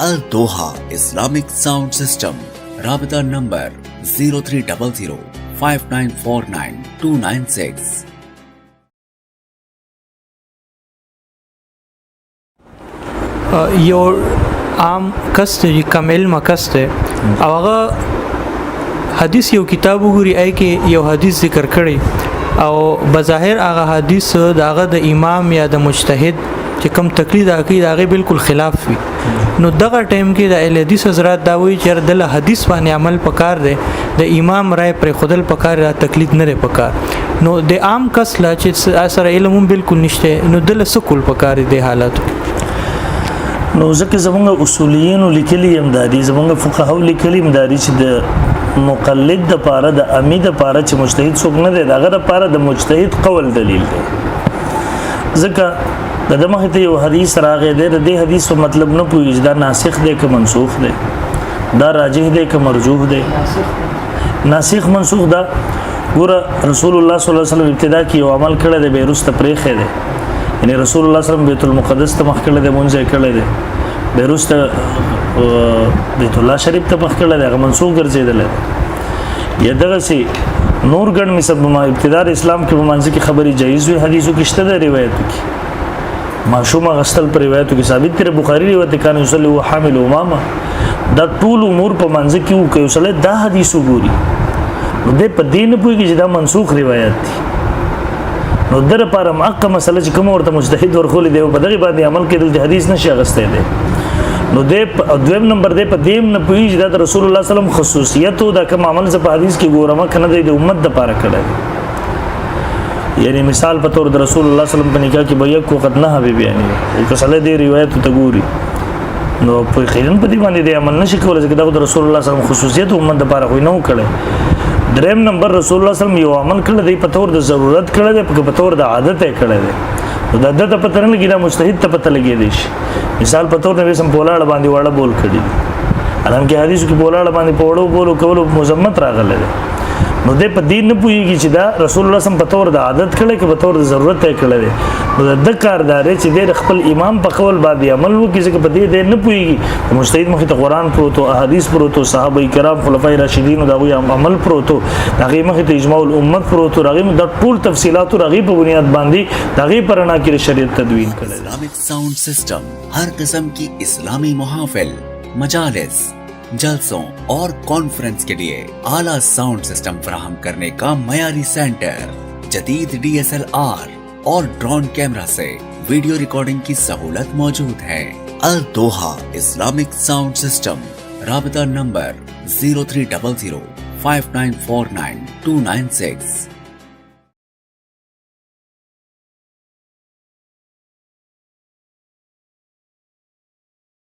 अल दोहा Islamic sound system, राबता नंबर 03005949 یو عام کس ته کم علم کس ته او هغه حدیث یو کتاب وګوري آی کې یو حدیث ذکر کړي او بظاهر هغه حدیث داغه د امام یا د مجتهد چې کوم تقلید کوي داغه بالکل خلاف وي. نو دغه ټیم کې د اهل حدیث حضرات دا وایي چې د حدیث باندې عمل پکار دی، د امام رائے پر خودل پکار را تقلید نه پکار. نو د عام کس لا چې سره علم بالکل نشته نو دل سکول پکار دی حالت. نو ځکه زمونږ اصولیین لیکلي امدادي زمونږ فقهاو لیکلي امدادي چې د مقلد د پاره د امید د پاره چې مجتهد څوک نه دی دغه د پاره د مجتهد قول دلیل دی. ځکه د دماغ ته یو حدیث راغی دی د دې حدیث په مطلب نه پوهیږي دا ناسخ دی که منسوخ دی، دا راجح دی که مرجوح دی. ناسخ منسوخ دا ګوره رسول الله صلی الله علیه وسلم ابتدا کې یو عمل کړی دی به وروسته پرېښی دی، یعنی رسول الله صلی الله علیه وسلم بیت المقدس ته مخ کړی دی مونځ یې کړی دی، به وروسته بیت الله شریف ته مخ کړی دی هغه منسوخ ګرځېدلی دی. یا دغسې نور ګڼ مثل ابتدا د اسلام کې په منځ کې خبرې جایز وي حدیثو کې شته دی روایتو کې معشومه غسل پر روایتو کې ثابت دی. بخاري روایت کان یصلی و حامل امامه دا ټول امور په منځ کې وکړي وسله دا حدیث وګوري نو دې په دین پوهېږي چې دا منسوخ روایت دی. نو در لپاره مقه مسله چې کوم ورته مجتهد ورخولې دی په دغه باندې عمل کېدل د حدیث نشي اغسته دی. نو دې دویم نمبر دې په دیم نه پوهېږي دا د رسول الله صلی الله علیه وسلم خصوصیت او دا کوم عمل ز په حدیث کې ګورم کنه د امت د لپاره کړی. یعنی مثال په تور د رسول الله صلی الله علیه وسلم په نکاح کې به یک وخت نه حبیب یعنی کله دې روایت ته ګوري نو په خیرن په دې باندې د عمل نشي کولای چې دا د رسول الله صلی الله علیه وسلم خصوصیت امت د لپاره خو نه کړی. دریم نمبر رسول الله صلی الله علیه وسلم یو عمل کړی دی په تور د ضرورت کړی دی په تور د عادت یې کړی دی. نو د عادت په تر نه لګی دا مجتهد ته پته لګی دی. مثال په تور نبی سم بولاړ باندې وړه بول کړی الان کې حدیث کې بولاړ باندې پوړو بولو کولو مزمت راغلی دی. نو دې په دین نه پوهېږي چې دا رسول الله سم په تور د عادت کړی که په تور د ضرورت یې کړی دی. نو د کاردار چې د خپل امام په قول باندې عمل وکړي ځکه په دې نه پوهېږي مجتهد مخې ته قرآن پروت او احادیث پروت او صحابه کرام خلفای راشدین د هغوی عمل پروت او د هغې مخې ته اجماع الامت پروت او د هغې د ټول تفصیلات او د هغې په بنیاد باندې د هغې په رڼا کې د شریعت تدوین کړی. اسلامک sound system हर किस्म की इस्लामी मुहाफिल, मजालिस, जलसों और कॉन्फ्रेंस के लिए आला साउंड सिस्टम फराहम करने का मयारी सेंटर, जदीद DSLR और ड्रोन कैमरा से वीडियो रिकॉर्डिंग की सहूलत मौजूद है. अल दोहा इस्लामिक साउंड सिस्टम, राबता नंबर 03005949 296.